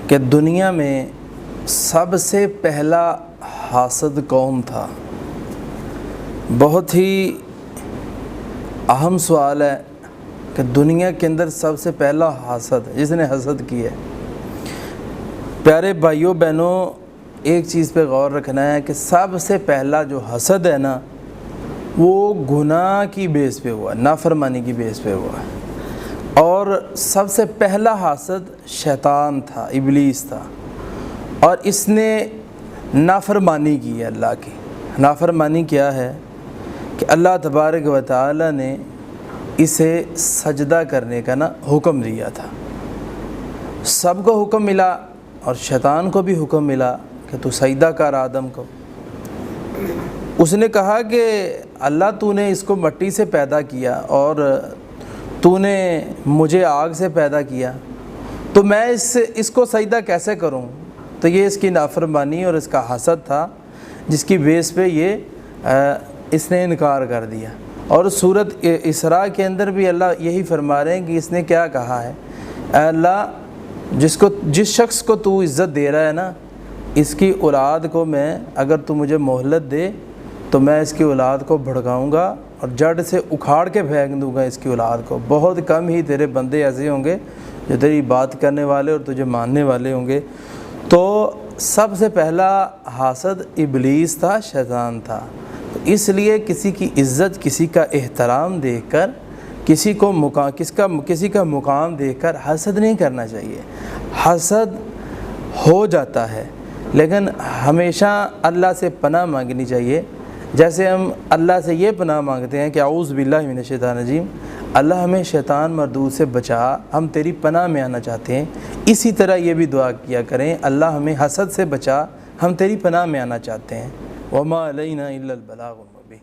کہ دنیا میں سب سے پہلا حاسد کون تھا؟ بہت ہی اہم سوال ہے کہ دنیا کے اندر سب سے پہلا حاسد جس نے حسد کی ہے۔ پیارے بھائیوں بہنوں، ایک چیز پہ غور رکھنا ہے کہ سب سے پہلا جو حسد ہے نا، وہ گناہ کی بیس پہ ہوا، نافرمانی کی بیس پہ ہوا، اور سب سے پہلا حاسد شیطان تھا، ابلیس تھا، اور اس نے نافرمانی کی ہے اللہ کی۔ نافرمانی کیا ہے کہ اللہ تبارک و تعالی نے اسے سجدہ کرنے کا حکم دیا تھا۔ سب کو حکم ملا اور شیطان کو بھی حکم ملا کہ تو سجدہ کر آدم کو۔ اس نے کہا کہ اللہ تو نے اس کو مٹی سے پیدا کیا اور تو نے مجھے آگ سے پیدا کیا، تو میں اس کو سجدہ کیسے کروں؟ تو یہ اس کی نافرمانی اور اس کا حسد تھا، جس کی بیس پہ اس نے انکار کر دیا۔ اور سورۃ اسراء کے اندر بھی اللہ یہی فرما رہے ہیں کہ اس نے کیا کہا ہے، اے اللہ جس شخص کو تو عزت دے رہا ہے نا، اس کی اولاد کو میں، اگر تو مجھے مہلت دے تو میں اس کی اولاد کو بھڑکاؤں گا اور جڑ سے اکھاڑ کے پھینک دوں گا اس کی اولاد کو۔ بہت کم ہی تیرے بندے ایسے ہوں گے جو تیری بات کرنے والے اور تجھے ماننے والے ہوں گے۔ تو سب سے پہلا حاسد ابلیس تھا، شیطان تھا۔ اس لیے کسی کی عزت، کسی کا احترام دیکھ کر، کسی کا مقام دیکھ کر حسد نہیں کرنا چاہیے۔ حسد ہو جاتا ہے، لیکن ہمیشہ اللہ سے پناہ مانگنی چاہیے۔ جیسے ہم اللہ سے یہ پناہ مانگتے ہیں کہ اعوذ باللہ من الشیطان الرجیم، اللہ ہمیں شیطان مردود سے بچا، ہم تیری پناہ میں آنا چاہتے ہیں، اسی طرح یہ بھی دعا کیا کریں، اللہ ہمیں حسد سے بچا، ہم تیری پناہ میں آنا چاہتے ہیں۔ وما علینا الا البلاغ المبین۔